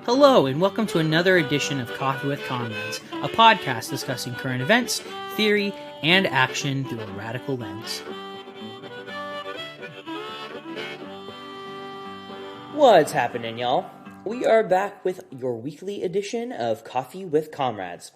Hello, and welcome to another edition of Coffee with Comrades, a podcast discussing current events, theory, and action through a radical lens. What's happening, y'all? We are back with your weekly edition of Coffee with Comrades.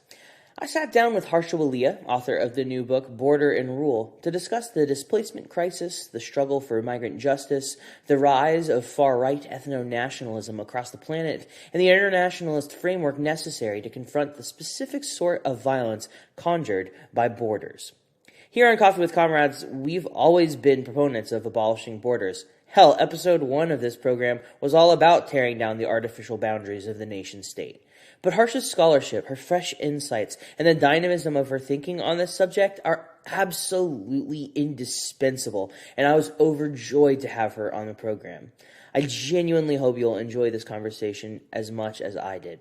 I sat down with Harsha Walia, author of the new book Border and Rule, to discuss the displacement crisis, the struggle for migrant justice, the rise of far-right ethnonationalism across the planet, and the internationalist framework necessary to confront the specific sort of violence conjured by borders. Here on Coffee with Comrades, we've always been proponents of abolishing borders. Hell, episode 1 of this program was all about tearing down the artificial boundaries of the nation-state. But Harsha's scholarship, her fresh insights, and the dynamism of her thinking on this subject are absolutely indispensable, and I was overjoyed to have her on the program. I genuinely hope you'll enjoy this conversation as much as I did.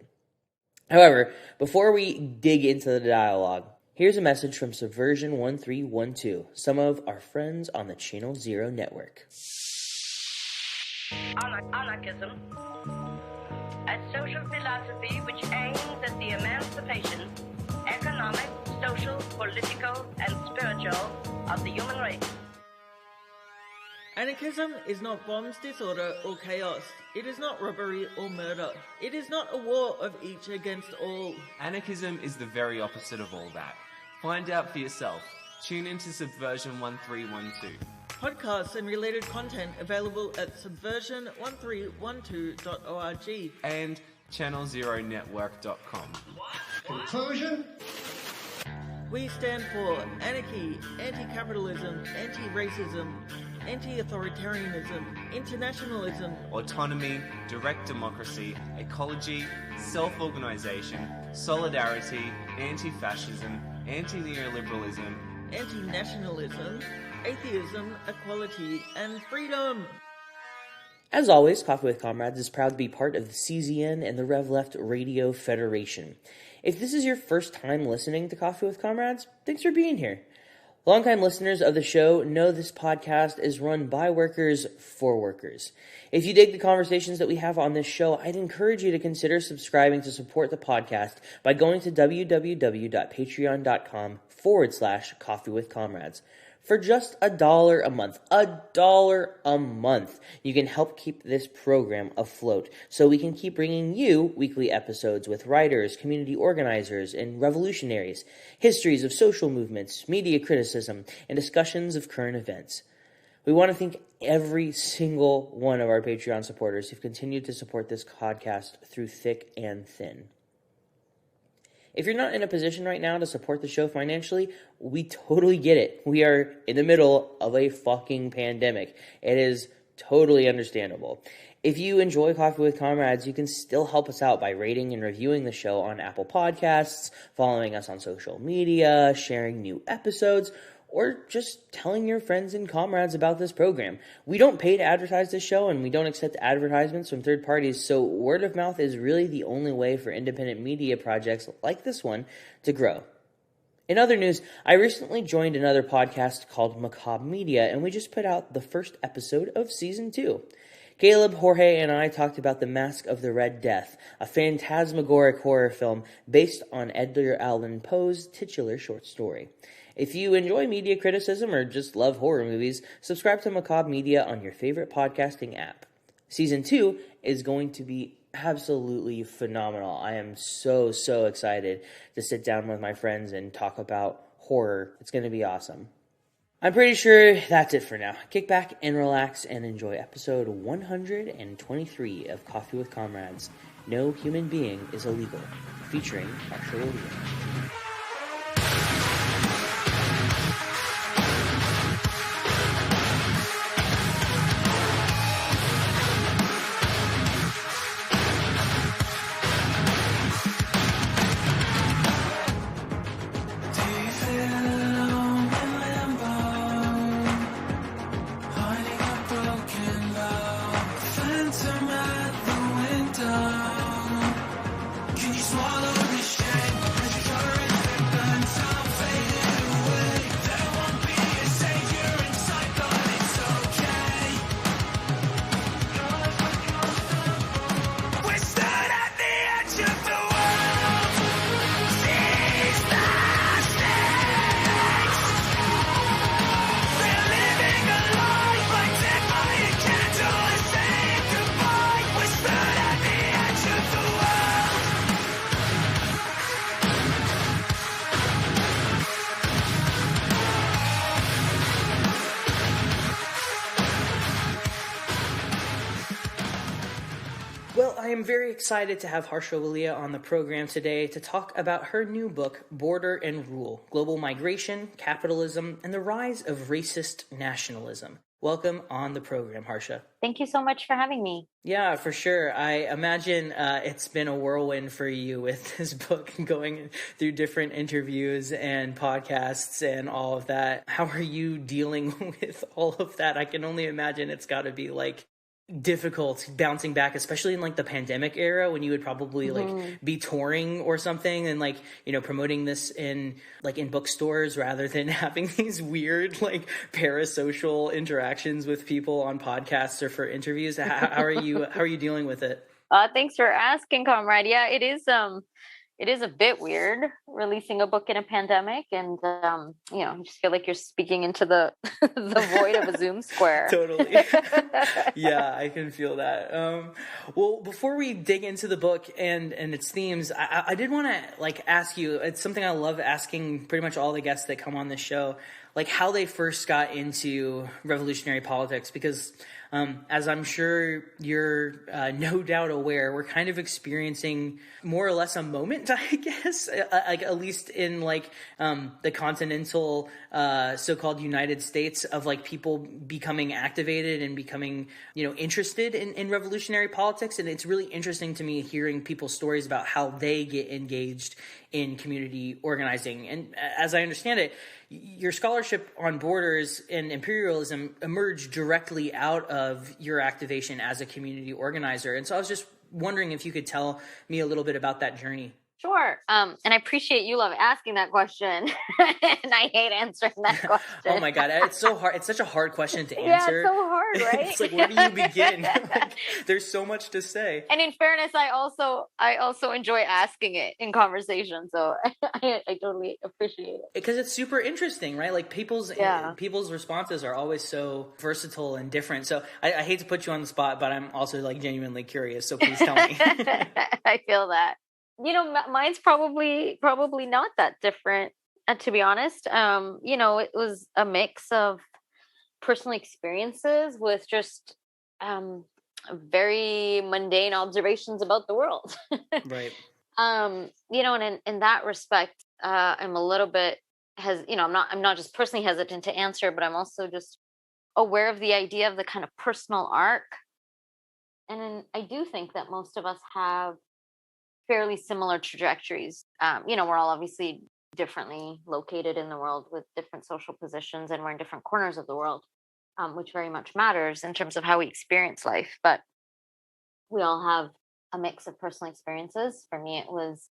However, before we dig into the dialogue, here's a message from Subversion 1312, some of our friends on the Channel Zero network. Anarchism, a social philosophy which aims at the emancipation, economic, social, political, and spiritual of the human race. Anarchism is not bombs, disorder, or chaos. It is not robbery or murder. It is not a war of each against all. Anarchism is the very opposite of all that. Find out for yourself. Tune into Subversion 1312. Podcasts and related content available at subversion1312.org and channelzeronetwork.com. Conclusion? We stand for anarchy, anti-capitalism, anti-racism, anti-authoritarianism, internationalism, autonomy, direct democracy, ecology, self-organization, solidarity, anti-fascism, anti-neoliberalism, anti-nationalism, atheism, equality, and freedom. As always, Coffee with Comrades is proud to be part of the CZN and the Rev Left Radio Federation. If this is your first time listening to Coffee with Comrades, thanks for being here. Longtime listeners of the show know this podcast is run by workers for workers. If you dig the conversations that we have on this show, I'd encourage you to consider subscribing to support the podcast by going to www.patreon.com/Coffee with Comrades. For just $1 a month, you can help keep this program afloat so we can keep bringing you weekly episodes with writers, community organizers, and revolutionaries, histories of social movements, media criticism, and discussions of current events. We want to thank every single one of our Patreon supporters who've continued to support this podcast through thick and thin. If you're not in a position right now to support the show financially, we totally get it. We are in the middle of a fucking pandemic. It is totally understandable. If you enjoy Coffee with Comrades, you can still help us out by rating and reviewing the show on Apple Podcasts, following us on social media, sharing new episodes, or just telling your friends and comrades about this program. We don't pay to advertise this show, and we don't accept advertisements from third parties, so word of mouth is really the only way for independent media projects like this one to grow. In other news, I recently joined another podcast called Macabre Media, and we just put out the first episode of Season 2. Caleb, Jorge, and I talked about The Mask of the Red Death, a phantasmagoric horror film based on Edgar Allan Poe's titular short story. If you enjoy media criticism or just love horror movies, subscribe to Macabre Media on your favorite podcasting app. Season 2 is going to be absolutely phenomenal. I am so excited to sit down with my friends and talk about horror. It's going to be awesome. I'm pretty sure that's it for now. Kick back and relax and enjoy episode 123 of Coffee with Comrades, No Human Being is Illegal, featuring Harsha Walia. Can you swallow the shame as you try to I am very excited to have Harsha Walia on the program today to talk about her new book, Border and Rule: Global Migration, Capitalism, and the Rise of Racist Nationalism. Welcome on the program, Harsha. Thank you so much for having me. Yeah, for sure. I imagine it's been a whirlwind for you with this book, going through different interviews and podcasts and all of that. How are you dealing with all of that? I can only imagine it's got to be like difficult bouncing back, especially in like the pandemic era when you would probably like be touring or something and like, you know, promoting this in bookstores rather than having these weird like parasocial interactions with people on podcasts or for interviews. How are you dealing with it? Thanks for asking, Comrade. Yeah, it is a bit weird releasing a book in a pandemic, and you just feel like you're speaking into the the void of a Zoom square. Totally. Yeah, I can feel that. Well, before we dig into the book and its themes, I did want to like ask you. It's something I love asking pretty much all the guests that come on this show, like how they first got into revolutionary politics, because as I'm sure you're no doubt aware, we're kind of experiencing more or less a moment, I guess, like at least in like the continental so-called United States, of like people becoming activated and becoming, you know, interested in revolutionary politics. And it's really interesting to me hearing people's stories about how they get engaged in community organizing. And as I understand it, your scholarship on borders and imperialism emerged directly out of your activation as a community organizer. And so I was just wondering if you could tell me a little bit about that journey. Sure. And I appreciate you love asking that question. And I hate answering that question. Oh my God. It's so hard. It's such a hard question to answer. Yeah, it's so hard, right? It's like, where do you begin? Like, there's so much to say. And in fairness, I also enjoy asking it in conversation. So I totally appreciate it. Because it's super interesting, right? Like people's responses are always so versatile and different. So I hate to put you on the spot, but I'm also like genuinely curious. So please tell me. I feel that. You know, mine's probably not that different, to be honest. It was a mix of personal experiences with just very mundane observations about the world. Right. And in that respect, I'm a little bit I'm not just personally hesitant to answer, but I'm also just aware of the idea of the kind of personal arc. And I do think that most of us have fairly similar trajectories. We're all obviously differently located in the world with different social positions, and we're in different corners of the world, which very much matters in terms of how we experience life. But we all have a mix of personal experiences. For me, it was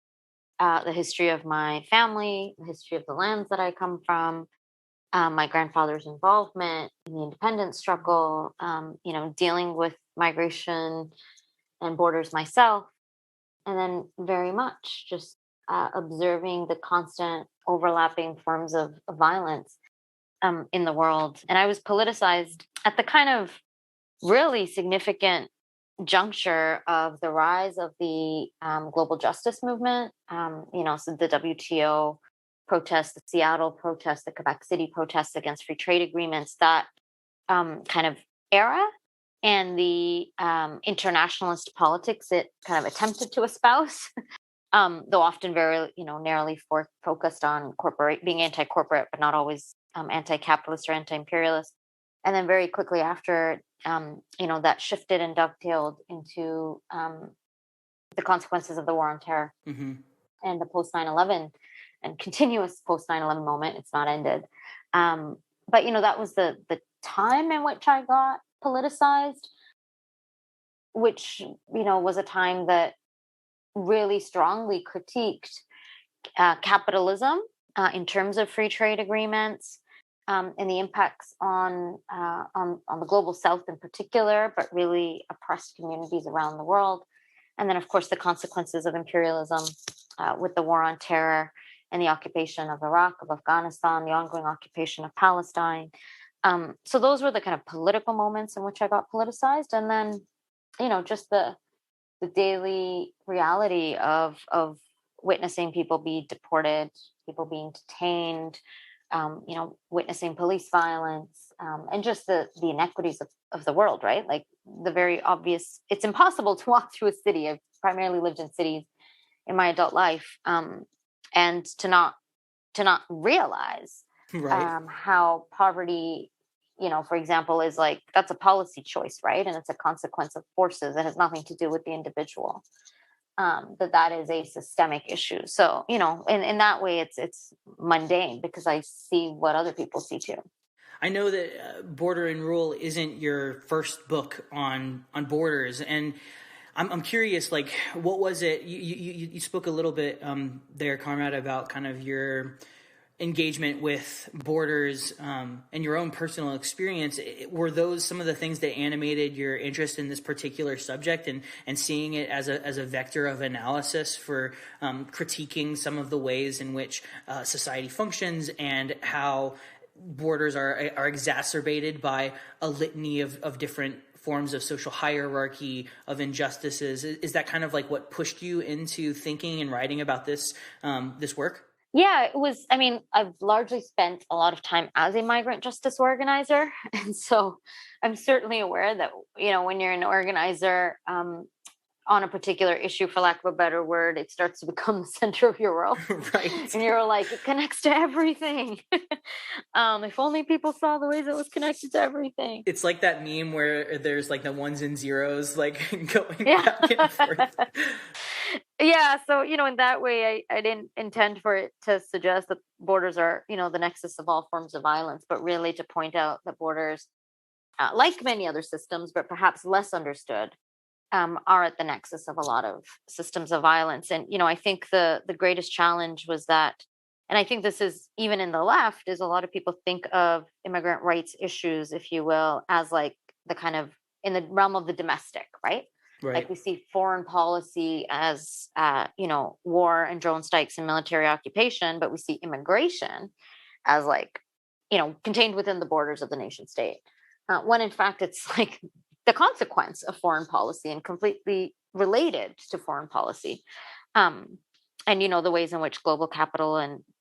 the history of my family, the history of the lands that I come from, my grandfather's involvement in the independence struggle, dealing with migration and borders myself. And then very much just observing the constant overlapping forms of violence in the world. And I was politicized at the kind of really significant juncture of the rise of the global justice movement. So the WTO protests, the Seattle protests, the Quebec City protests against free trade agreements, that kind of era. And the internationalist politics it kind of attempted to espouse, though often very, narrowly focused on being anti-corporate, but not always anti-capitalist or anti-imperialist. And then very quickly after, that shifted and dovetailed into the consequences of the war on terror and the post-9/11 and continuous post-9/11 moment. It's not ended. But, that was the time in which I got politicized, which was a time that really strongly critiqued capitalism in terms of free trade agreements and the impacts on the global south in particular, but really oppressed communities around the world. And then, of course, the consequences of imperialism with the war on terror and the occupation of Iraq, of Afghanistan, the ongoing occupation of Palestine. So those were the kind of political moments in which I got politicized. And then, just the daily reality of witnessing people be deported, people being detained, witnessing police violence, and just the inequities of the world, right? Like the very obvious, it's impossible to walk through a city. I've primarily lived in cities in my adult life, and to not realize Right. how poverty, for example, is like, that's a policy choice, right? And it's a consequence of forces. It has nothing to do with the individual. That is a systemic issue. So, in that way, it's mundane because I see what other people see too. I know that Border and Rule isn't your first book on borders, and I'm curious, like, what was it? You spoke a little bit there, Comrade, about kind of your engagement with borders and your own personal experience. Were those some of the things that animated your interest in this particular subject, and seeing it as a vector of analysis for critiquing some of the ways in which society functions and how borders are exacerbated by a litany of different forms of social hierarchy, of injustices? Is that kind of like what pushed you into thinking and writing about this work? Yeah, it was. I mean, I've largely spent a lot of time as a migrant justice organizer. And so I'm certainly aware that, when you're an organizer on a particular issue, for lack of a better word, it starts to become the center of your world. Right. And you're like, it connects to everything. If only people saw the ways it was connected to everything. It's like that meme where there's like the ones and zeros like going back and forth. Yeah, so in that way, I didn't intend for it to suggest that borders are the nexus of all forms of violence, but really to point out that borders, like many other systems, but perhaps less understood, are at the nexus of a lot of systems of violence. And I think the greatest challenge was that, and I think this is even in the left, is a lot of people think of immigrant rights issues, if you will, as like the kind of in the realm of the domestic, right? Right. Like we see foreign policy as, war and drone strikes and military occupation, but we see immigration as like, contained within the borders of the nation state. When in fact, it's like the consequence of foreign policy and completely related to foreign policy. And, the ways in which global capital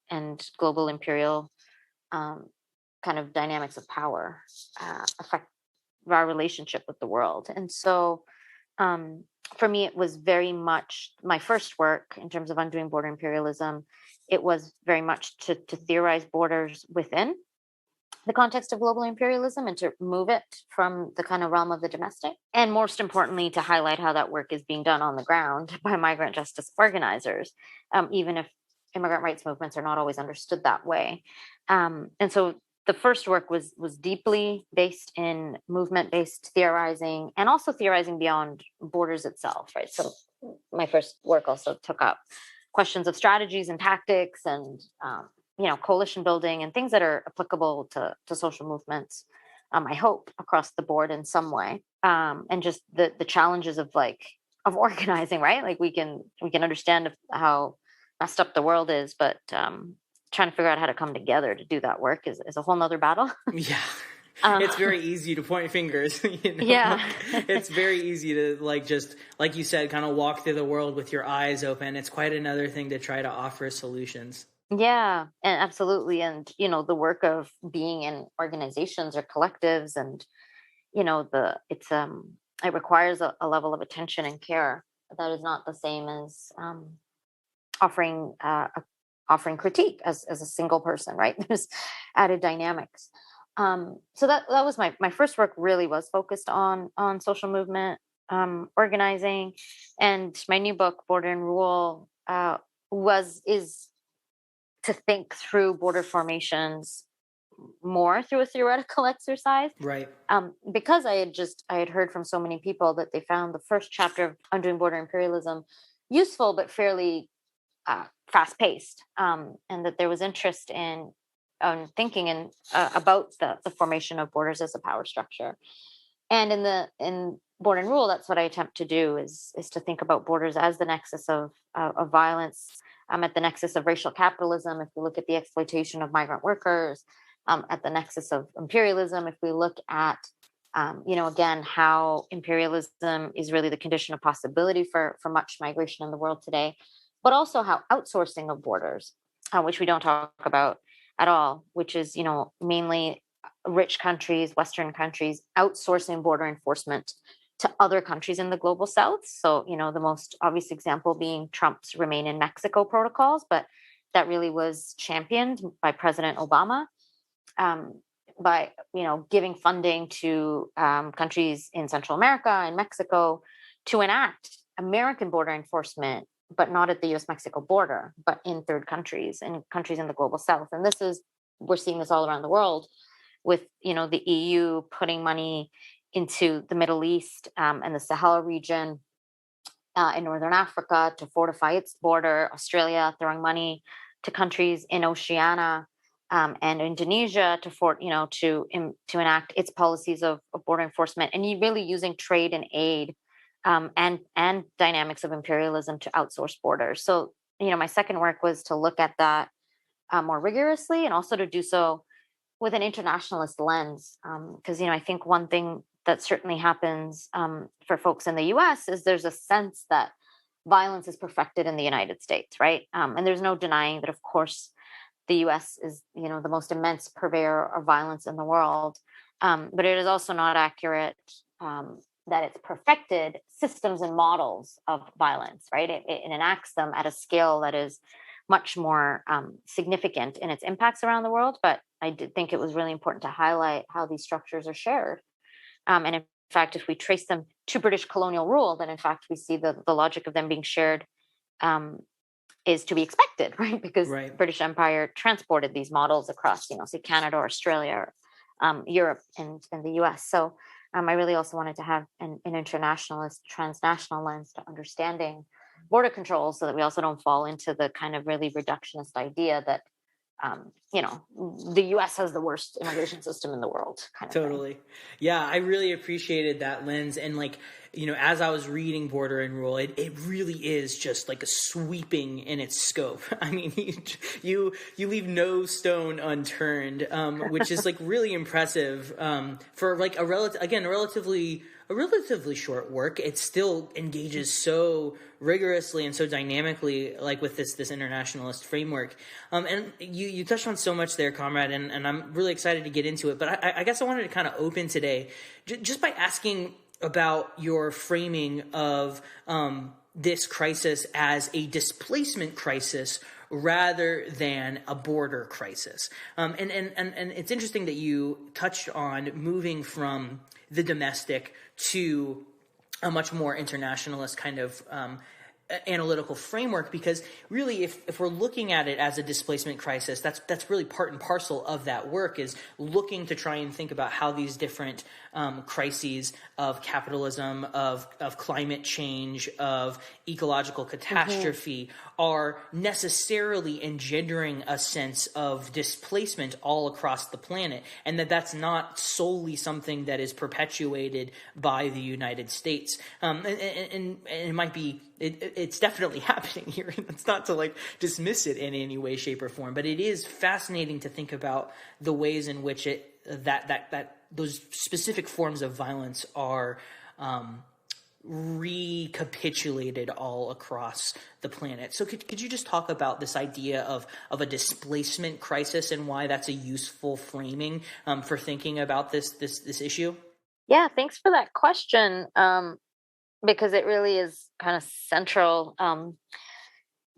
and global imperial kind of dynamics of power affect our relationship with the world. And so, for me, it was very much my first work in terms of undoing border imperialism. It was very much to theorize borders within the context of global imperialism and to move it from the kind of realm of the domestic. And most importantly, to highlight how that work is being done on the ground by migrant justice organizers, even if immigrant rights movements are not always understood that way. And so the first work was deeply based in movement-based theorizing, and also theorizing beyond borders itself, right? So my first work also took up questions of strategies and tactics and, coalition building and things that are applicable to social movements, I hope, across the board in some way. And just the challenges of organizing, right? Like we can understand how messed up the world is, but trying to figure out how to come together to do that work is a whole nother battle. Yeah. It's very easy to point fingers, Yeah. It's very easy to just like you said, kind of walk through the world with your eyes open. It's quite another thing to try to offer solutions. Yeah, and absolutely. And, the work of being in organizations or collectives and, it requires a level of attention and care that is not the same as offering critique as a single person, right? There's added dynamics. So that was my first work really was focused on social movement, organizing, and my new book, Border and Rule, is to think through border formations more through a theoretical exercise. Right. Because I had heard from so many people that they found the first chapter of Undoing Border Imperialism useful, but fairly fast-paced, and that there was interest in thinking about the formation of borders as a power structure. And in Border and Rule, that's what I attempt to do is to think about borders as the nexus of violence, at the nexus of racial capitalism. If we look at the exploitation of migrant workers, at the nexus of imperialism, if we look at again, how imperialism is really the condition of possibility for much migration in the world today, but also how outsourcing of borders, which we don't talk about, at all, which is, mainly rich countries, Western countries, outsourcing border enforcement to other countries in the global South. So, the most obvious example being Trump's Remain in Mexico protocols, but that really was championed by President Obama, by, giving funding to countries in Central America and Mexico to enact American border enforcement, but not at the US-Mexico border, but in third countries and countries in the global South. And we're seeing this all around the world with, the EU putting money into the Middle East and the Sahel region in Northern Africa to fortify its border, Australia throwing money to countries in Oceania and Indonesia to enact its policies of border enforcement, and really using trade and aid and dynamics of imperialism to outsource borders. So, my second work was to look at that more rigorously, and also to do so with an internationalist lens. Because, I think one thing that certainly happens for folks in the US is there's a sense that violence is perfected in the United States, right? And there's no denying that, of course, the US is, the most immense purveyor of violence in the world. But it is also not accurate that it's perfected systems and models of violence, right? It enacts them at a scale that is much more significant in its impacts around the world. But I did think it was really important to highlight how these structures are shared. And in fact, if we trace them to British colonial rule, then in fact, we see the logic of them being shared is to be expected, right? Because British Empire transported these models across, say Canada or Australia or Europe and the US. So I really also wanted to have an internationalist, transnational lens to understanding border control, so that we also don't fall into the kind of really reductionist idea that, the US has the worst immigration system in the world. Totally. Yeah, I really appreciated that lens. And as I was reading Border and Rule, it really is just like a sweeping in its scope. I mean, you leave no stone unturned, which is really impressive for a relatively short work. It still engages so rigorously and so dynamically, with this internationalist framework. And you touched on so much there, Comrade, and I'm really excited to get into it. But I guess I wanted to kind of open today just by asking about your framing of this crisis as a displacement crisis rather than a border crisis. And it's interesting that you touched on moving from the domestic to a much more internationalist kind of analytical framework, because really if we're looking at it as a displacement crisis, that's really part and parcel of that work, is looking to try and think about how these different crises of capitalism, of climate change, of ecological catastrophe are necessarily engendering a sense of displacement all across the planet, and that's not solely something that is perpetuated by the United States. And it might be, it's definitely happening here. It's not to dismiss it in any way, shape, or form, but it is fascinating to think about the ways in which that those specific forms of violence are recapitulated all across the planet. So could you just talk about this idea of a displacement crisis and why that's a useful framing for thinking about this issue? Yeah, thanks for that question, because it really is kind of central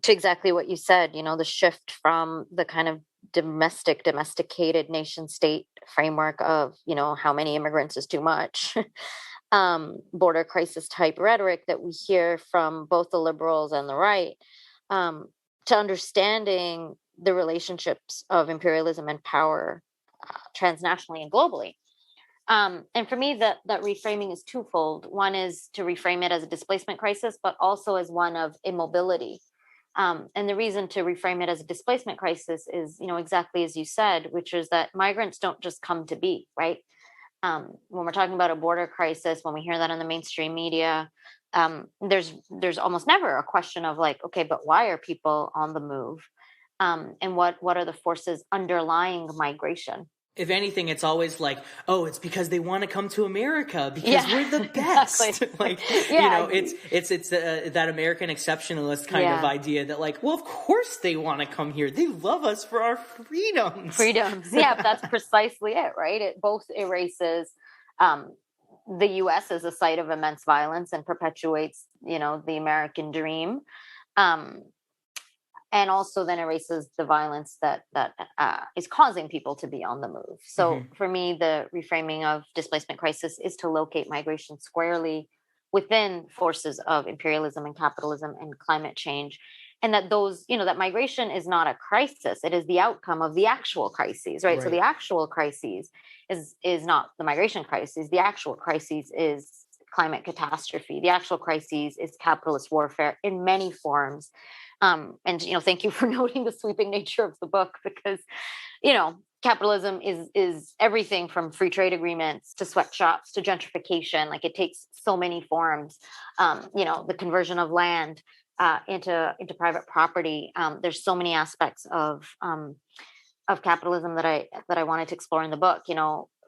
to exactly what you said, the shift from the kind of domesticated nation state framework of, how many immigrants is too much, border crisis type rhetoric that we hear from both the liberals and the right, to understanding the relationships of imperialism and power transnationally and globally. And for me, that reframing is twofold. One is to reframe it as a displacement crisis, but also as one of immobility. And the reason to reframe it as a displacement crisis is, exactly as you said, which is that migrants don't just come to be, right? When we're talking about a border crisis, when we hear that in the mainstream media, there's almost never a question of okay, but why are people on the move? And what are the forces underlying migration? If anything, it's always like, oh, it's because they want to come to America because we're the best. Exactly. It's that American exceptionalist kind of idea that, like, well, of course they want to come here. They love us for our freedoms. Yeah, that's precisely it, right? It both erases the U.S. as a site of immense violence and perpetuates, the American dream. And also then erases the violence that is causing people to be on the move. So for me, the reframing of displacement crisis is to locate migration squarely within forces of imperialism and capitalism and climate change. And that that migration is not a crisis. It is the outcome of the actual crises, right? So the actual crises is not the migration crisis. The actual crisis is climate catastrophe. The actual crisis is capitalist warfare in many forms. And thank you for noting the sweeping nature of the book, because capitalism is everything from free trade agreements to sweatshops to gentrification. Like, it takes so many forms. The conversion of land into private property. There's so many aspects of capitalism that I wanted to explore in the book.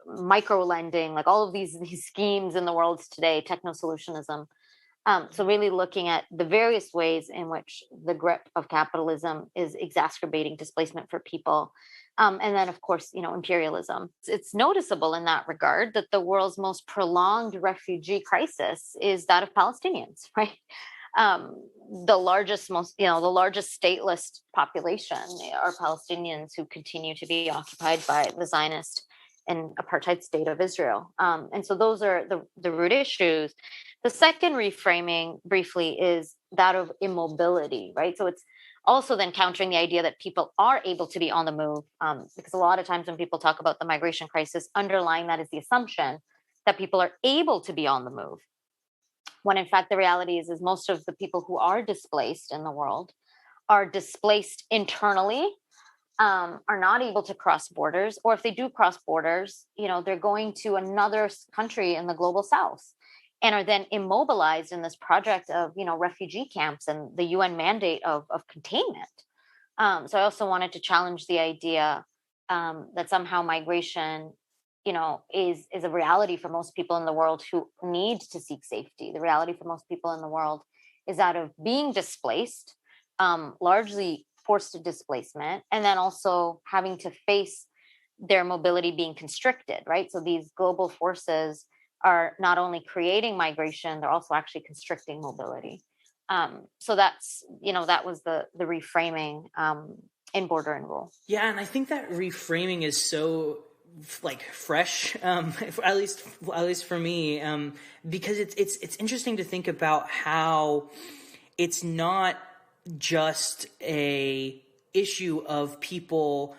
Micro lending, like all of these schemes in the world today, techno-solutionism. So really looking at the various ways in which the grip of capitalism is exacerbating displacement for people. And then, of course, imperialism. It's noticeable in that regard that the world's most prolonged refugee crisis is that of Palestinians, right? The largest stateless population are Palestinians who continue to be occupied by the Zionist and apartheid state of Israel. And so those are the root issues. The second reframing, briefly, is that of immobility, right? So it's also then countering the idea that people are able to be on the move, because a lot of times when people talk about the migration crisis, underlying that is the assumption that people are able to be on the move, when in fact the reality is most of the people who are displaced in the world are displaced internally, are not able to cross borders, or if they do cross borders, they're going to another country in the global south and are then immobilized in this project of, refugee camps and the UN mandate of containment. So I also wanted to challenge the idea that somehow migration, is a reality for most people in the world who need to seek safety. The reality for most people in the world is that of being displaced, largely forced displacement, and then also having to face their mobility being constricted, right? So these global forces are not only creating migration, they're also actually constricting mobility. So that's, that was the reframing in Border and Rule. Yeah, and I think that reframing is so fresh, at least for me, because it's interesting to think about how it's not just a issue of people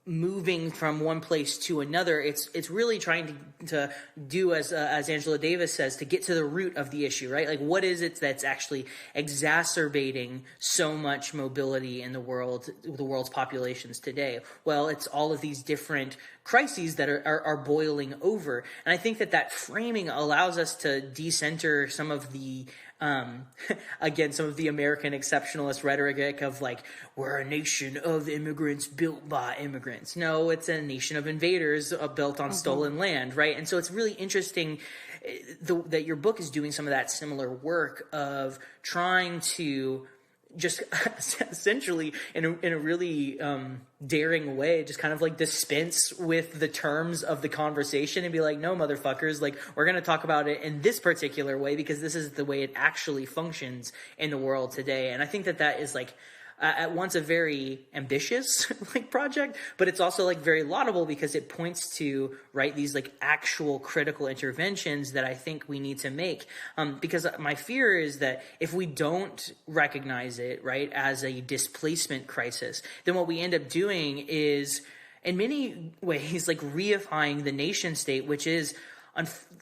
moving from one place to another. It's really trying to do, as Angela Davis says, to get to the root of the issue, right? Like, what is it that's actually exacerbating so much mobility in the world's populations today? Well, it's all of these different crises that are boiling over. And I think that framing allows us to decenter some of the some of the American exceptionalist rhetoric of we're a nation of immigrants built by immigrants. No, it's a nation of invaders built on stolen land, right? And so it's really interesting that your book is doing some of that similar work of trying to just essentially in a really daring way, just kind of dispense with the terms of the conversation and be like, no, motherfuckers, we're going to talk about it in this particular way because this is the way it actually functions in the world today. And I think that is at once a very ambitious project, but it's also very laudable because it points to these actual critical interventions that I think we need to make. Because my fear is that if we don't recognize it as a displacement crisis, then what we end up doing is in many ways reifying the nation state, which is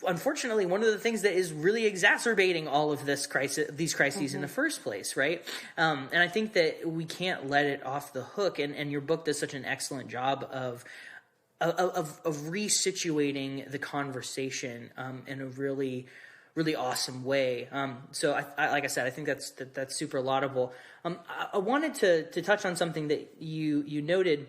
unfortunately one of the things that is really exacerbating all of these crises in the first place, right? And I think that we can't let it off the hook. And your book does such an excellent job of resituating the conversation in a really, really awesome way. So I like I said, I think that's super laudable. I wanted to touch on something that you noted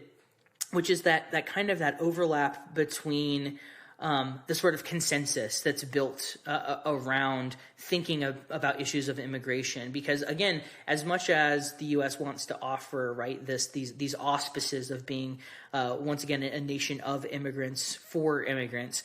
which is that kind of that overlap between the sort of consensus that's built around thinking about issues of immigration. Because again, as much as the U.S. wants to offer, right, these auspices of being once again a nation of immigrants for immigrants,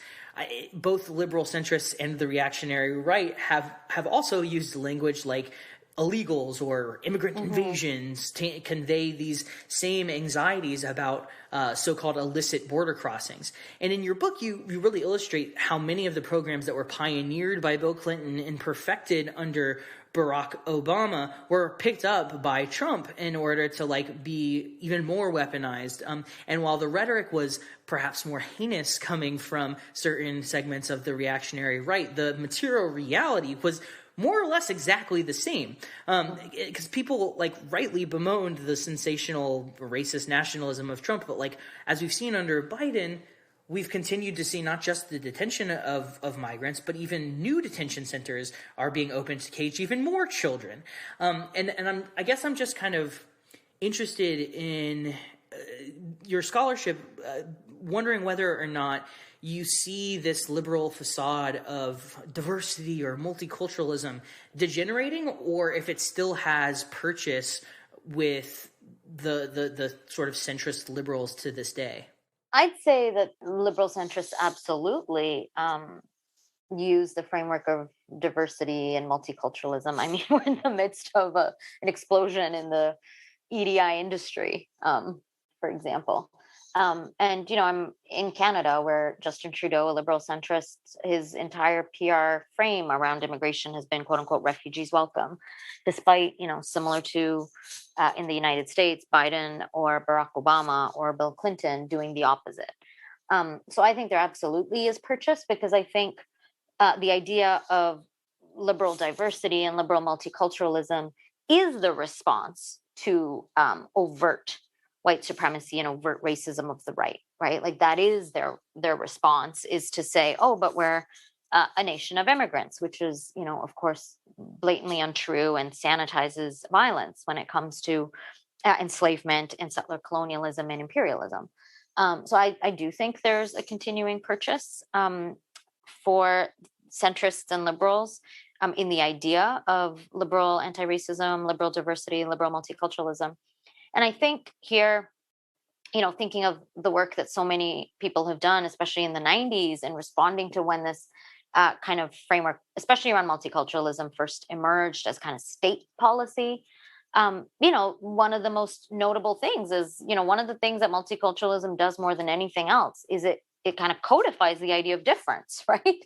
both liberal centrists and the reactionary right have also used language like illegals or immigrant invasions to convey these same anxieties about so-called illicit border crossings. And in your book, you really illustrate how many of the programs that were pioneered by Bill Clinton and perfected under Barack Obama were picked up by Trump in order to be even more weaponized. And while the rhetoric was perhaps more heinous coming from certain segments of the reactionary right, the material reality was more or less exactly the same, because people rightly bemoaned the sensational racist nationalism of Trump. But as we've seen under Biden, we've continued to see not just the detention of migrants, but even new detention centers are being opened to cage even more children. I guess I'm just kind of interested in your scholarship, wondering whether or not you see this liberal facade of diversity or multiculturalism degenerating, or if it still has purchase with the sort of centrist liberals to this day. I'd say that liberal centrists absolutely use the framework of diversity and multiculturalism. I mean, we're in the midst of an explosion in the EDI industry, for example. And, I'm in Canada, where Justin Trudeau, a liberal centrist, his entire PR frame around immigration has been, quote unquote, refugees welcome, despite, similar to in the United States, Biden or Barack Obama or Bill Clinton doing the opposite. So I think there absolutely is purchase, because I think the idea of liberal diversity and liberal multiculturalism is the response to overt white supremacy and overt racism of the right? That is their response, is to say, oh, but we're a nation of immigrants, which is, of course, blatantly untrue and sanitizes violence when it comes to enslavement and settler colonialism and imperialism. So I do think there's a continuing purchase for centrists and liberals in the idea of liberal anti-racism, liberal diversity, liberal multiculturalism. And I think here, thinking of the work that so many people have done, especially in the 90s, and responding to when this kind of framework, especially around multiculturalism, first emerged as kind of state policy. One of the most notable things is, one of the things that multiculturalism does more than anything else is it kind of codifies the idea of difference, right?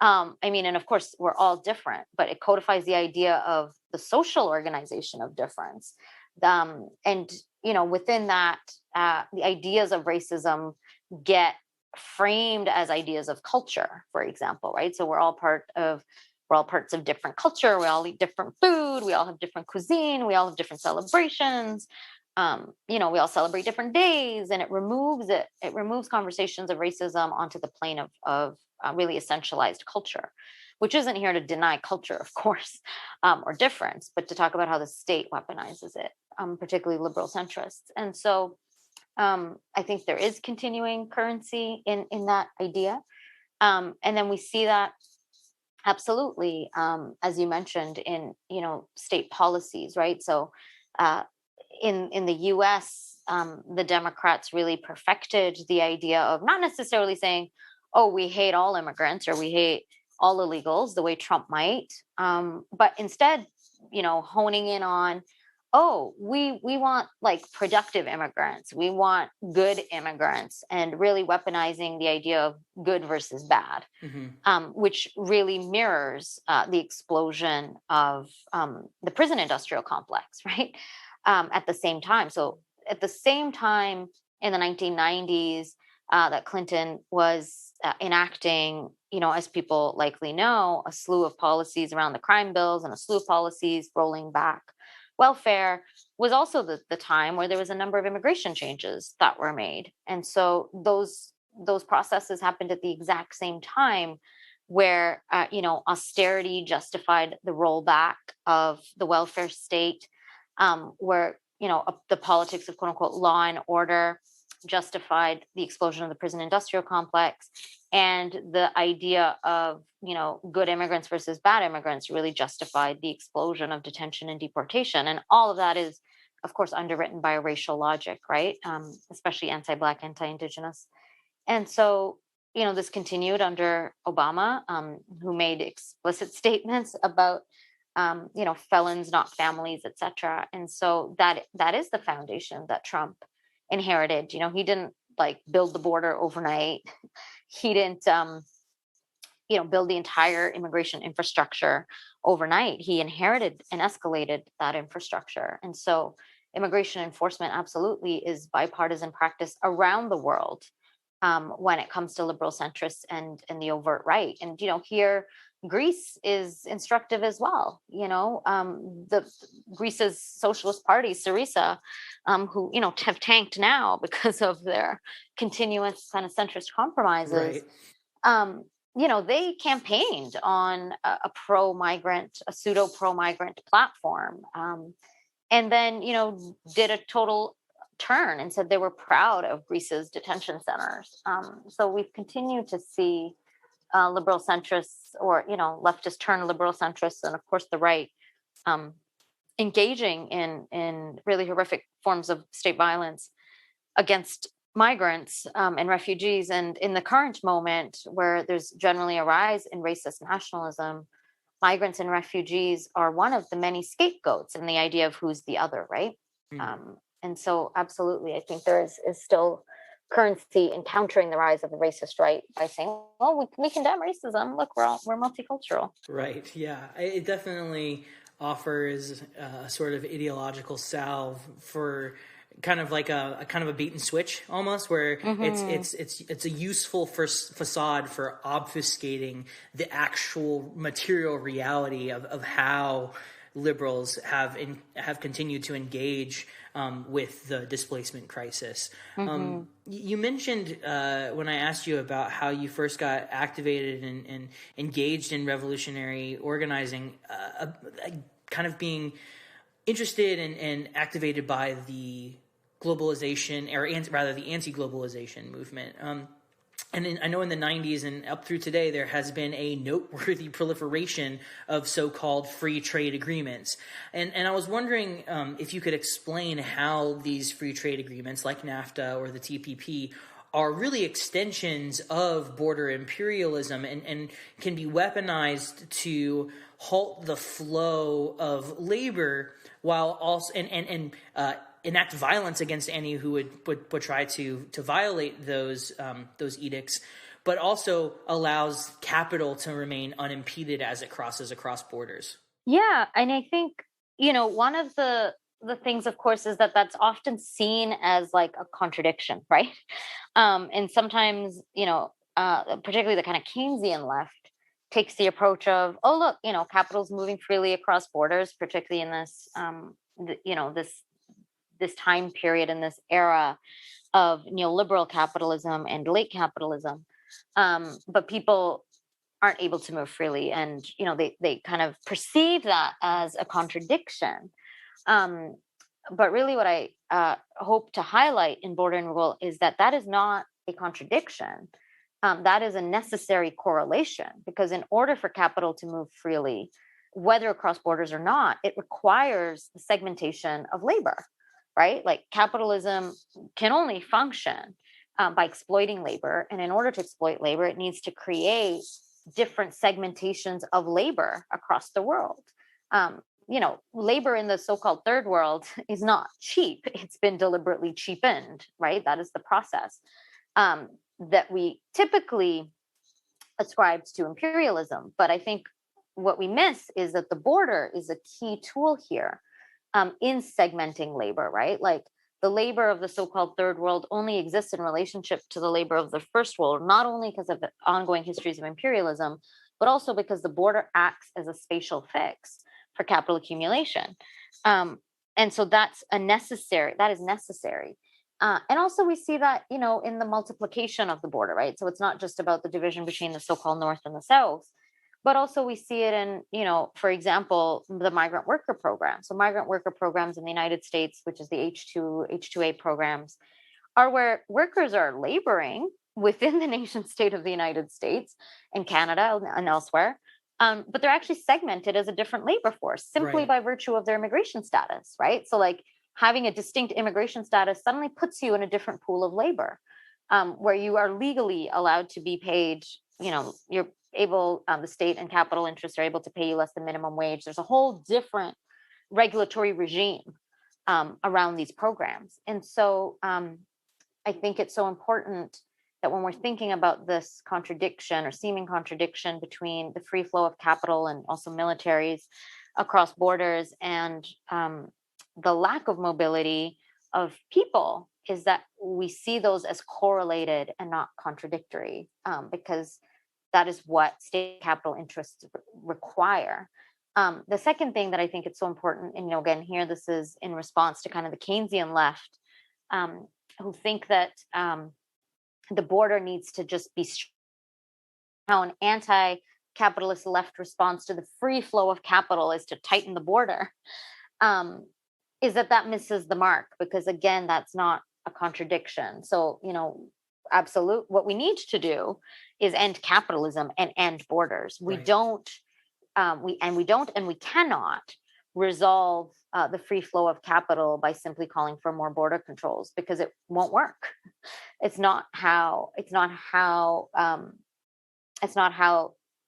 And of course, we're all different, but it codifies the idea of the social organization of difference. Within that, the ideas of racism get framed as ideas of culture, for example, right? So we're all parts of different culture. We all eat different food. We all have different cuisine. We all have different celebrations. We all celebrate different days, and it removes conversations of racism onto the plane of really essentialized culture, which isn't here to deny culture, of course, or difference, but to talk about how the state weaponizes it, particularly liberal centrists. And so I think there is continuing currency in that idea. And then we see that absolutely, as you mentioned, in, state policies, right? So in the US, the Democrats really perfected the idea of not necessarily saying, oh, we hate all immigrants or we hate all illegals the way Trump might, but instead, honing in on, oh, we want productive immigrants. We want good immigrants, and really weaponizing the idea of good versus bad, which really mirrors the explosion of the prison industrial complex, right? At the same time. So at the same time in the 1990s that Clinton was enacting, as people likely know, a slew of policies around the crime bills and a slew of policies rolling back welfare, was also the time where there was a number of immigration changes that were made. And so those processes happened at the exact same time where, austerity justified the rollback of the welfare state, where, the politics of quote unquote law and order justified the explosion of the prison industrial complex, and the idea of, good immigrants versus bad immigrants really justified the explosion of detention and deportation. And all of that is, of course, underwritten by a racial logic, right? Especially anti-Black, anti-Indigenous. And so, this continued under Obama, who made explicit statements about, felons, not families, etc. And so that is the foundation that Trump inherited. He didn't build the border overnight. He didn't, build the entire immigration infrastructure overnight. He inherited and escalated that infrastructure. And so immigration enforcement absolutely is bipartisan practice around the world when it comes to liberal centrists and the overt right. And, here Greece is instructive as well. The Greece's Socialist Party, Syriza, who, have tanked now because of their continuous kind of centrist compromises. Right. They campaigned on a pro-migrant, a pseudo pro-migrant platform. And then, did a total turn and said they were proud of Greece's detention centers. So we've continued to see liberal centrists or, leftist turn liberal centrists, and of course the right, engaging in really horrific forms of state violence against migrants and refugees. And in the current moment, where there's generally a rise in racist nationalism, migrants and refugees are one of the many scapegoats in the idea of who's the other, right? Mm. And so absolutely, I think there is still currency in countering the rise of the racist right by saying, well, we condemn racism. Look, we're multicultural. Right, yeah. It definitely offers a sort of ideological salve for kind of like a bait and switch almost, where it's a useful facade for obfuscating the actual material reality of how liberals have continued to engage with the displacement crisis. You mentioned when I asked you about how you first got activated and engaged in revolutionary organizing, kind of being interested and activated by the globalization, or rather the anti-globalization movement. And I know in the 90s and up through today, there has been a noteworthy proliferation of so-called free trade agreements. And I was wondering if you could explain how these free trade agreements, like NAFTA or the TPP, are really extensions of border imperialism and can be weaponized to halt the flow of labor, while also enact violence against any who would try to violate those edicts, but also allows capital to remain unimpeded as it crosses across borders. Yeah, and I think, one of the things, of course, is that that's often seen as like a contradiction, right? And sometimes, particularly the kind of Keynesian left takes the approach of, oh, look, capital's moving freely across borders, particularly in this, this time period in this era of neoliberal capitalism and late capitalism. But people aren't able to move freely. And, they kind of perceive that as a contradiction. But really what I hope to highlight in Border and Rule is that is not a contradiction. That is a necessary correlation, because in order for capital to move freely, whether across borders or not, it requires the segmentation of labor. Right? Like capitalism can only function by exploiting labor. And in order to exploit labor, it needs to create different segmentations of labor across the world. Labor in the so-called third world is not cheap. It's been deliberately cheapened, right? That is the process that we typically ascribe to imperialism. But I think what we miss is that the border is a key tool here. In segmenting labor, right? Like the labor of the so-called third world only exists in relationship to the labor of the first world, not only because of the ongoing histories of imperialism, but also because the border acts as a spatial fix for capital accumulation. And so that is necessary. And also we see that, in the multiplication of the border, right? So it's not just about the division between the so-called North and the South, but also we see it in, for example, the migrant worker program. So migrant worker programs in the United States, which is the H2A programs, are where workers are laboring within the nation state of the United States and Canada and elsewhere. But they're actually segmented as a different labor force simply Right. by virtue of their immigration status, right? So like having a distinct immigration status suddenly puts you in a different pool of labor, where you are legally allowed to be paid, you're able, the state and capital interests are able to pay you less than minimum wage. There's a whole different regulatory regime around these programs. And so I think it's so important that when we're thinking about this contradiction or seeming contradiction between the free flow of capital and also militaries across borders and the lack of mobility of people, is that we see those as correlated and not contradictory, because that is what state capital interests require. The second thing that I think it's so important, and again, here this is in response to kind of the Keynesian left, who think that the border needs to just be how an anti-capitalist left response to the free flow of capital is to tighten the border, is that misses the mark, because again, that's not a contradiction. So, what we need to do is end capitalism and end borders. We Right. don't, we cannot resolve the free flow of capital by simply calling for more border controls, because it won't work. It's not how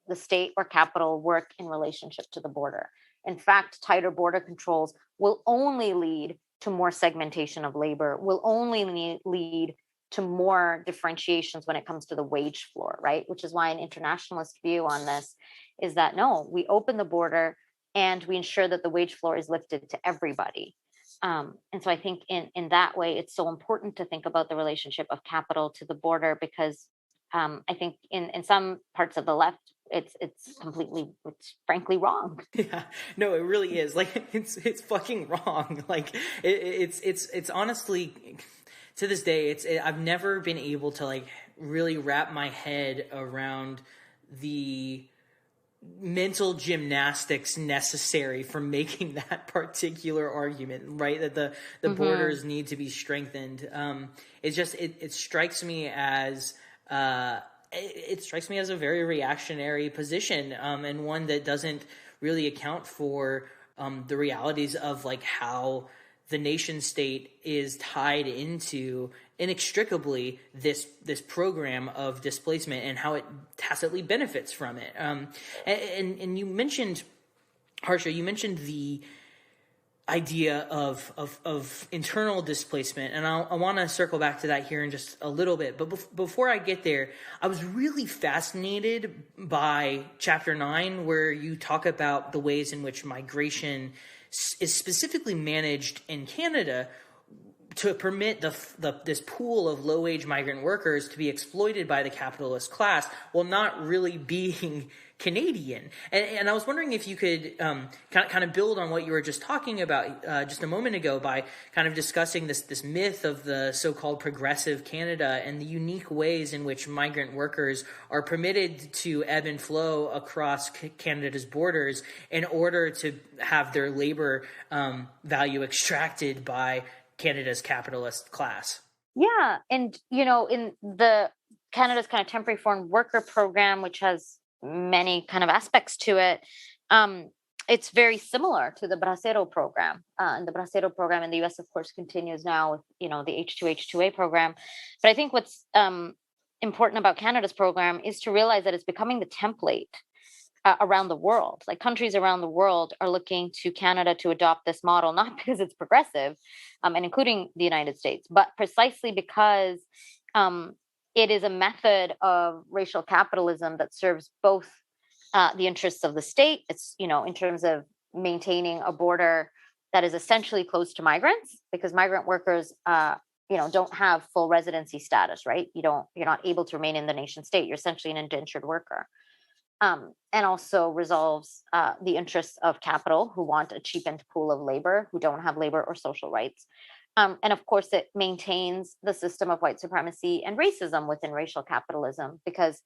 the state or capital work in relationship to the border. In fact, tighter border controls will only lead to more segmentation of labor, will only lead to more differentiations when it comes to the wage floor, right? Which is why an internationalist view on this is that no, we open the border and we ensure that the wage floor is lifted to everybody. And so I think in that way, it's so important to think about the relationship of capital to the border, because I think in some parts of the left, it's frankly wrong. Yeah, no, it really is. Like, it's fucking wrong. Like, it's honestly, to this day, I've never been able to like really wrap my head around the mental gymnastics necessary for making that particular argument, right? That the borders need to be strengthened. It strikes me as a very reactionary position, and one that doesn't really account for the realities of like how the nation state is tied into inextricably this program of displacement and how it tacitly benefits from it. And you mentioned, Harsha, the idea of internal displacement, and I want to circle back to that here in just a little bit. But before I get there, I was really fascinated by Chapter 9, where you talk about the ways in which migration is specifically managed in Canada to permit this pool of low-wage migrant workers to be exploited by the capitalist class while not really being Canadian. And I was wondering if you could kind of build on what you were just talking about just a moment ago by kind of discussing this myth of the so-called progressive Canada and the unique ways in which migrant workers are permitted to ebb and flow across Canada's borders in order to have their labor value extracted by Canada's capitalist class. Yeah. And, in the Canada's kind of temporary foreign worker program, which has many kind of aspects to it, it's very similar to the Bracero program. And the Bracero program in the US, of course, continues now with, the H2H2A program. But I think what's important about Canada's program is to realize that it's becoming the template around the world. Like, countries around the world are looking to Canada to adopt this model, not because it's progressive, and including the United States, but precisely because it is a method of racial capitalism that serves both the interests of the state. It's, in terms of maintaining a border that is essentially closed to migrants, because migrant workers don't have full residency status, right? You're not able to remain in the nation state. You're essentially an indentured worker. And also resolves the interests of capital, who want a cheapened pool of labor, who don't have labor or social rights. And of course, it maintains the system of white supremacy and racism within racial capitalism, because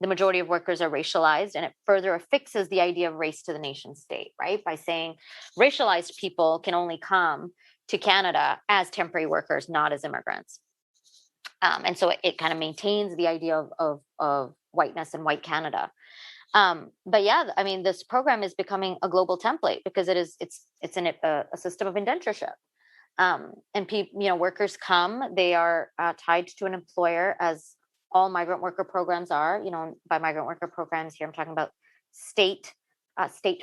the majority of workers are racialized, and it further affixes the idea of race to the nation state, right? By saying racialized people can only come to Canada as temporary workers, not as immigrants. And so it kind of maintains the idea of whiteness and white Canada. But yeah, I mean, this program is becoming a global template because it's a system of indentureship. And people, workers come, they are tied to an employer, as all migrant worker programs are. By migrant worker programs here, I'm talking about state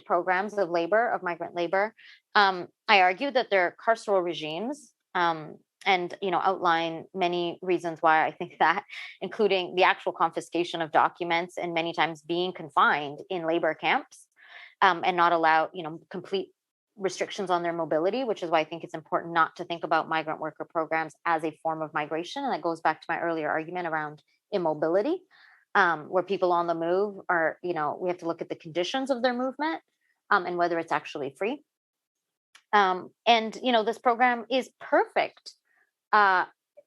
programs of labor, of migrant labor. I argue that they're carceral regimes, and outline many reasons why I think that, including the actual confiscation of documents and many times being confined in labor camps, and not allow complete restrictions on their mobility, which is why I think it's important not to think about migrant worker programs as a form of migration. And that goes back to my earlier argument around immobility, where people on the move are, we have to look at the conditions of their movement, and whether it's actually free. And this program is perfect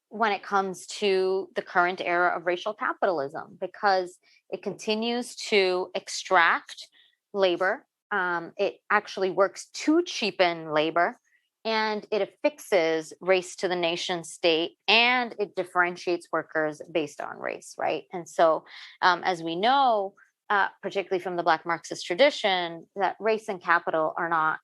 when it comes to the current era of racial capitalism, because it continues to extract labor. It actually works to cheapen labor, and it affixes race to the nation state, and it differentiates workers based on race, right? And so, as we know, particularly from the Black Marxist tradition, that race and capital are not,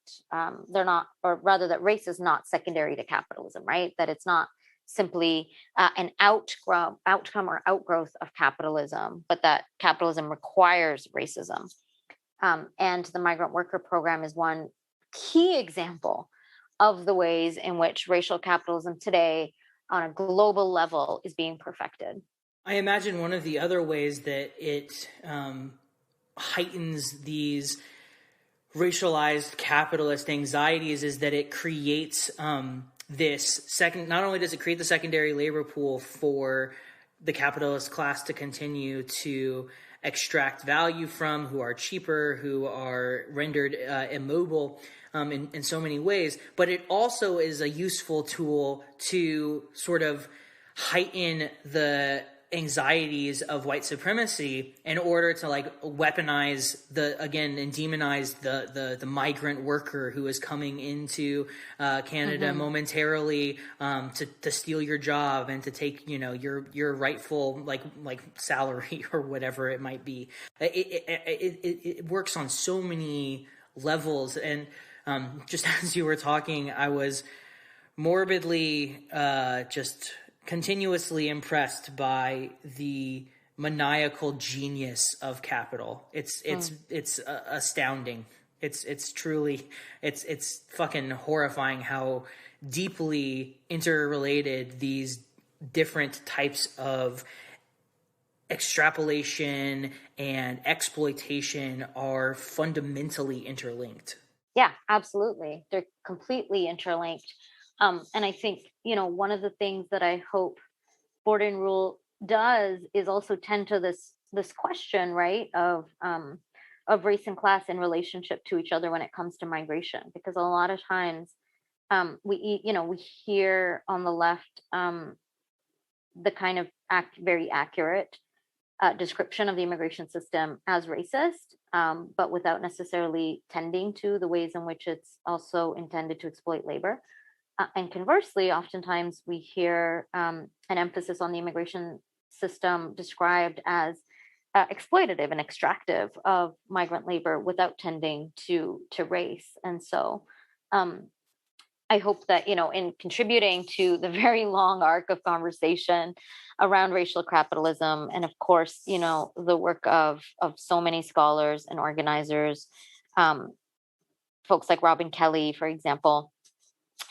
or rather that race is not secondary to capitalism, right? That it's not simply an outcome or outgrowth of capitalism, but that capitalism requires racism. And the migrant worker program is one key example of the ways in which racial capitalism today on a global level is being perfected. I imagine one of the other ways that it heightens these racialized capitalist anxieties is that it creates not only does it create the secondary labor pool for the capitalist class to continue to extract value from, who are cheaper, who are rendered immobile in so many ways, but it also is a useful tool to sort of heighten the anxieties of white supremacy in order to weaponize and demonize the migrant worker who is coming into Canada momentarily to steal your job and to take your rightful like salary or whatever it might be. It works on so many levels, and just as you were talking, I was morbidly just continuously impressed by the maniacal genius of capital. It's astounding. It's truly fucking horrifying how deeply interrelated these different types of extrapolation and exploitation are fundamentally interlinked. Yeah, absolutely. They're completely interlinked. And I think, one of the things that I hope Border and Rule does is also tend to this question, right, of race and class in relationship to each other when it comes to migration, because a lot of times we hear on the left the kind of very accurate description of the immigration system as racist, but without necessarily tending to the ways in which it's also intended to exploit labor. And conversely, oftentimes we hear an emphasis on the immigration system described as exploitative and extractive of migrant labor without tending to race. And so I hope that, in contributing to the very long arc of conversation around racial capitalism, and of course, the work of so many scholars and organizers, folks like Robin Kelly, for example,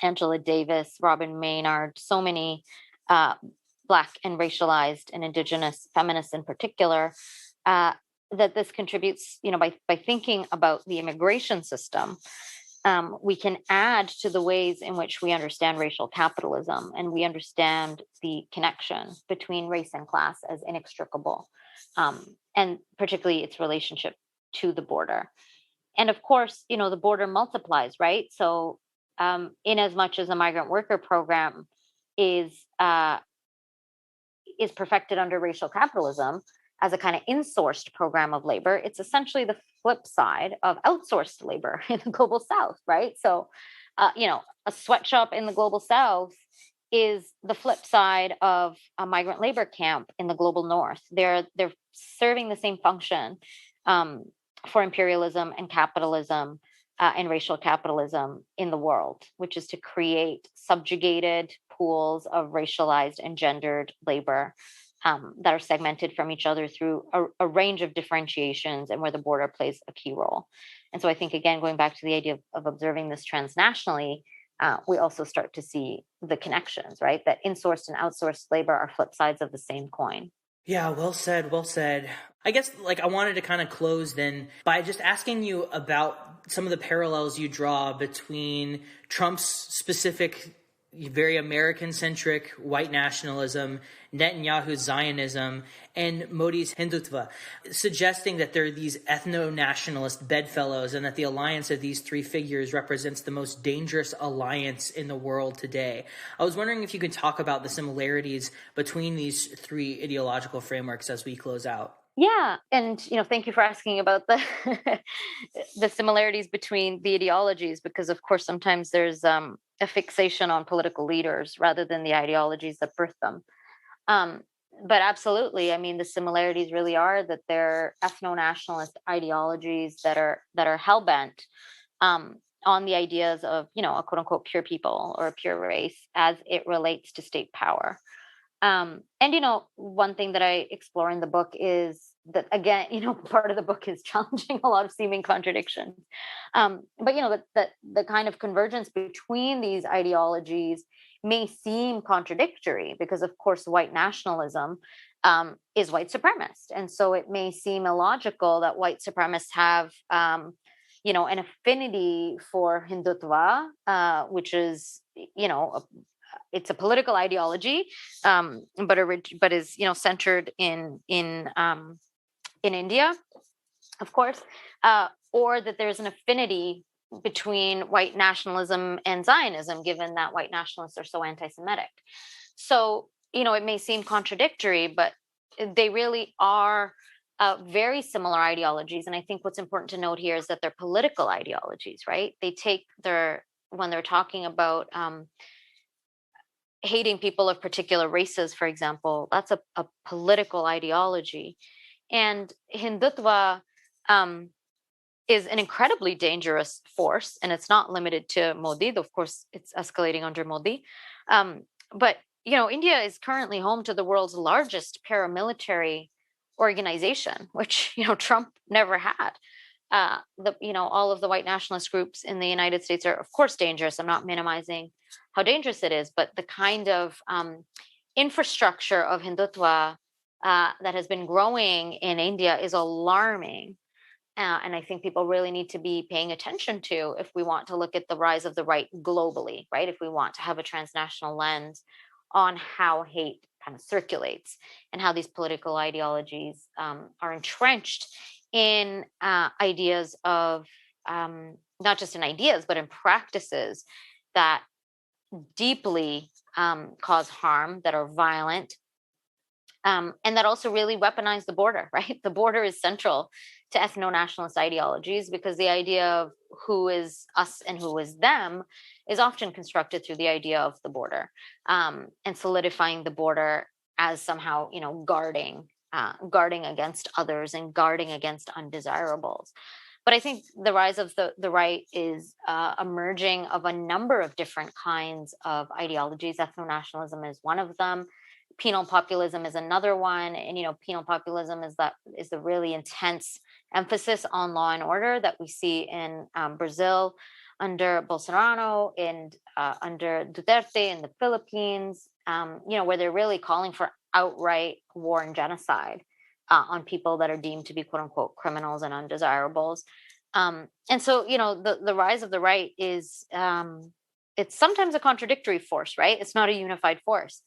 Angela Davis, Robin Maynard, so many Black and racialized and Indigenous feminists in particular, that this contributes, by thinking about the immigration system, we can add to the ways in which we understand racial capitalism, and we understand the connection between race and class as inextricable, and particularly its relationship to the border. And of course, the border multiplies, right? So in as much as a migrant worker program is perfected under racial capitalism as a kind of insourced program of labor, it's essentially the flip side of outsourced labor in the global South, right? So, a sweatshop in the global South is the flip side of a migrant labor camp in the global north. They're serving the same function for imperialism and capitalism and racial capitalism in the world, which is to create subjugated pools of racialized and gendered labor that are segmented from each other through a range of differentiations, and where the border plays a key role. And so I think, again, going back to the idea of observing this transnationally, we also start to see the connections, right? That insourced and outsourced labor are flip sides of the same coin. Yeah, well said, well said. I guess I wanted to kind of close then by just asking you about some of the parallels you draw between Trump's specific, very American-centric white nationalism, Netanyahu's Zionism, and Modi's Hindutva, suggesting that there are these ethno-nationalist bedfellows and that the alliance of these three figures represents the most dangerous alliance in the world today. I was wondering if you could talk about the similarities between these three ideological frameworks as we close out. Yeah, and thank you for asking about the the similarities between the ideologies, because of course sometimes there's a fixation on political leaders rather than the ideologies that birth them. But absolutely, I mean, the similarities really are that they're ethno-nationalist ideologies that are hell-bent on the ideas of a quote-unquote pure people or a pure race as it relates to state power. And one thing that I explore in the book is that, again, part of the book is challenging a lot of seeming contradictions. But that the kind of convergence between these ideologies may seem contradictory because, of course, white nationalism is white supremacist. And so it may seem illogical that white supremacists have, an affinity for Hindutva, which is, it's a political ideology, but is centered in India, of course, or that there's an affinity between white nationalism and Zionism, given that white nationalists are so anti-Semitic. So it may seem contradictory, but they really are very similar ideologies. And I think what's important to note here is that they're political ideologies, right? When they're talking about hating people of particular races, for example, that's a political ideology. And Hindutva is an incredibly dangerous force, and it's not limited to Modi. Of course, it's escalating under Modi. But India is currently home to the world's largest paramilitary organization, which Trump never had. All of the white nationalist groups in the United States are, of course, dangerous. I'm not minimizing how dangerous it is, but the kind of infrastructure of Hindutva that has been growing in India is alarming. And I think people really need to be paying attention to if we want to look at the rise of the right globally, right? If we want to have a transnational lens on how hate kind of circulates and how these political ideologies are entrenched in ideas of, not just in ideas, but in practices that deeply cause harm, that are violent, and that also really weaponize the border, right? The border is central to ethno-nationalist ideologies because the idea of who is us and who is them is often constructed through the idea of the border, and solidifying the border as somehow, guarding against others and guarding against undesirables. But I think the rise of the right is a merging of a number of different kinds of ideologies. Ethno-nationalism is one of them. Penal populism is another one. And, penal populism is the really intense emphasis on law and order that we see in Brazil under Bolsonaro and under Duterte in the Philippines, where they're really calling for outright war and genocide on people that are deemed to be quote unquote criminals and undesirables. And so, the rise of the right is, it's sometimes a contradictory force, right? It's not a unified force.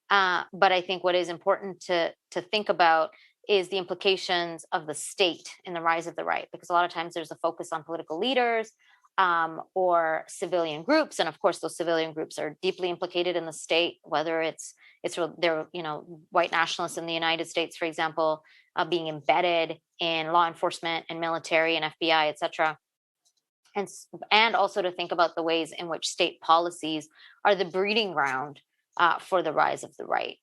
But I think what is important to think about is the implications of the state in the rise of the right, because a lot of times there's a focus on political leaders or civilian groups, and of course those civilian groups are deeply implicated in the state, whether they're white nationalists in the United States, for example, being embedded in law enforcement and military and FBI, etc. And also to think about the ways in which state policies are the breeding ground for the rise of the right,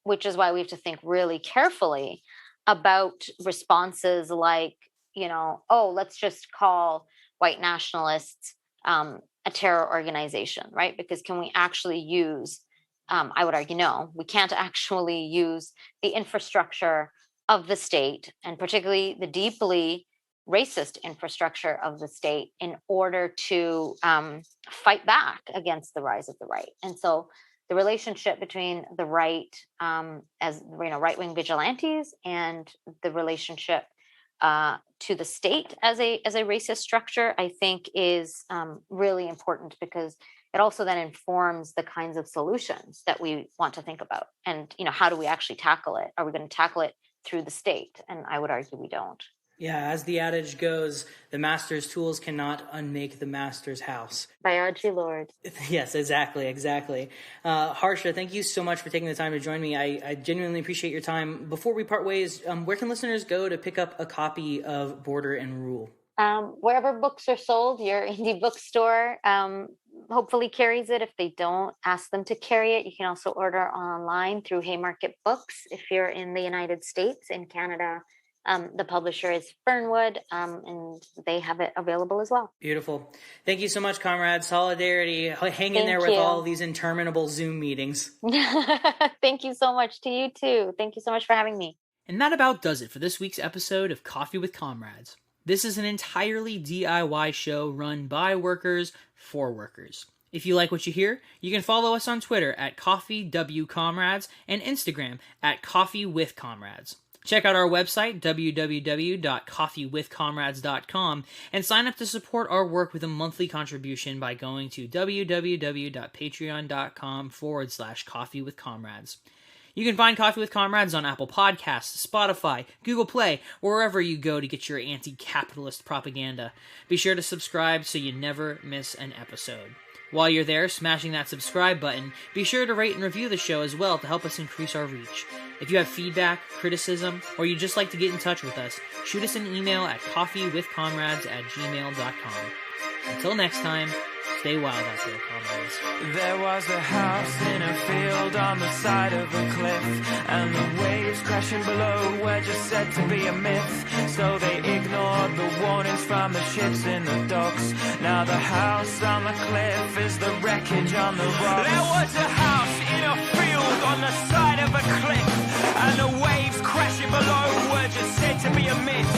which is why we have to think really carefully about responses like, let's just call white nationalists a terror organization, right? Because can we actually use, I would argue, no, we can't actually use the infrastructure of the state, and particularly the deeply racist infrastructure of the state, in order to fight back against the rise of the right. And so the relationship between the right as right-wing vigilantes and the relationship to the state as a racist structure, I think, is really important, because it also then informs the kinds of solutions that we want to think about. And how do we actually tackle it? Are we going to tackle it through the state? And I would argue we don't. Yeah, as the adage goes, the master's tools cannot unmake the master's house. By Audre Lorde. Yes, exactly. Harsha, thank you so much for taking the time to join me. I genuinely appreciate your time. Before we part ways, where can listeners go to pick up a copy of Border and Rule? Wherever books are sold, your indie bookstore hopefully carries it. If they don't, ask them to carry it. You can also order online through Haymarket Books if you're in the United States. In Canada, the publisher is Fernwood, and they have it available as well. Beautiful. Thank you so much, Comrades. Solidarity. Hang in there with all these interminable Zoom meetings. Thank you so much to you too. Thank you so much for having me. And that about does it for this week's episode of Coffee with Comrades. This is an entirely DIY show run by workers for workers. If you like what you hear, you can follow us on Twitter at CoffeeWComrades and Instagram at CoffeeWithComrades. Check out our website, www.coffeewithcomrades.com, and sign up to support our work with a monthly contribution by going to www.patreon.com/coffeewithcomrades. You can find Coffee with Comrades on Apple Podcasts, Spotify, Google Play, or wherever you go to get your anti-capitalist propaganda. Be sure to subscribe so you never miss an episode. While you're there, smashing that subscribe button, be sure to rate and review the show as well to help us increase our reach. If you have feedback, criticism, or you'd just like to get in touch with us, shoot us an email at coffeewithcomrades@gmail.com. Until next time, stay wild out there, comrades. There was a house in a field on the side of a cliff, and the waves crashing below were just said to be a myth. So they ignored the warnings from the ships in the docks. Now the house on the cliff is the wreckage on the rocks. There was a house in a field on the side of a cliff, and the waves crashing below were just said to be a myth.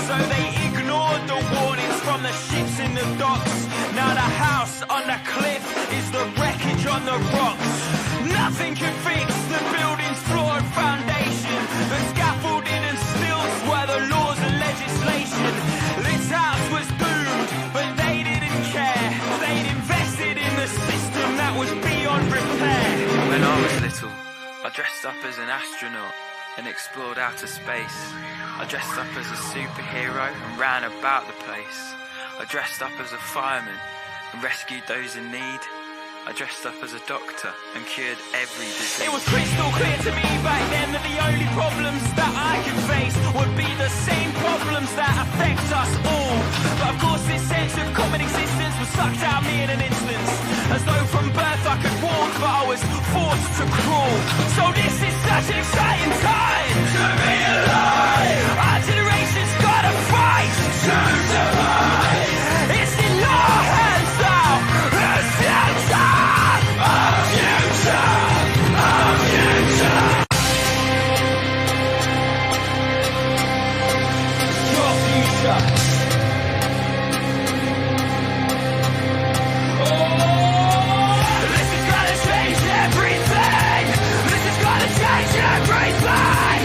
So they ignored the warnings from the ships in the docks. Now the house on the cliff is the wreckage on the rocks. Nothing can fix the building's flawed foundation. The scaffolding and stilts were the laws and legislation. This house was doomed, but they didn't care. They'd invested in the system that was beyond repair. When I was little, I dressed up as an astronaut and explored outer space. I dressed up as a superhero and ran about the place. I dressed up as a fireman and rescued those in need. I dressed up as a doctor and cured every disease. It was crystal clear to me back then that the only problems that I could face would be the same problems that affect us all. But of course this sense of common existence was sucked out of me in an instant. As though from birth I could walk, but I was forced to crawl. So this is such an exciting time to be alive. Our generation's gotta fight to survive. It's in your hands now. The future, our future, our future. Your future. This is gonna change everything. This is gonna change everything.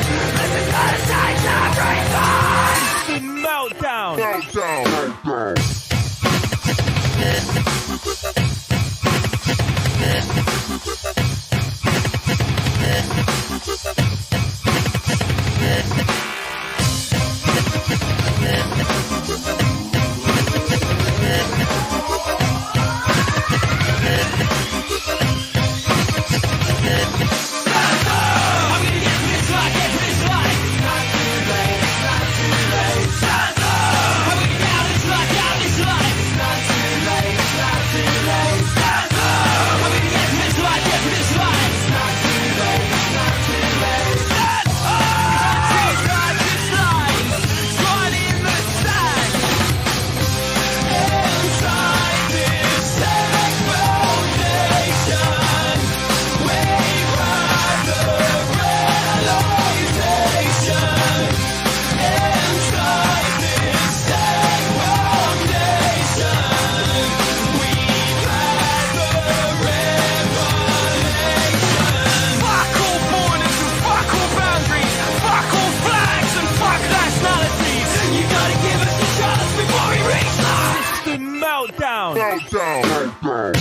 down. Bow down. Bow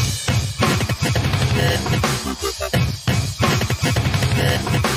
down.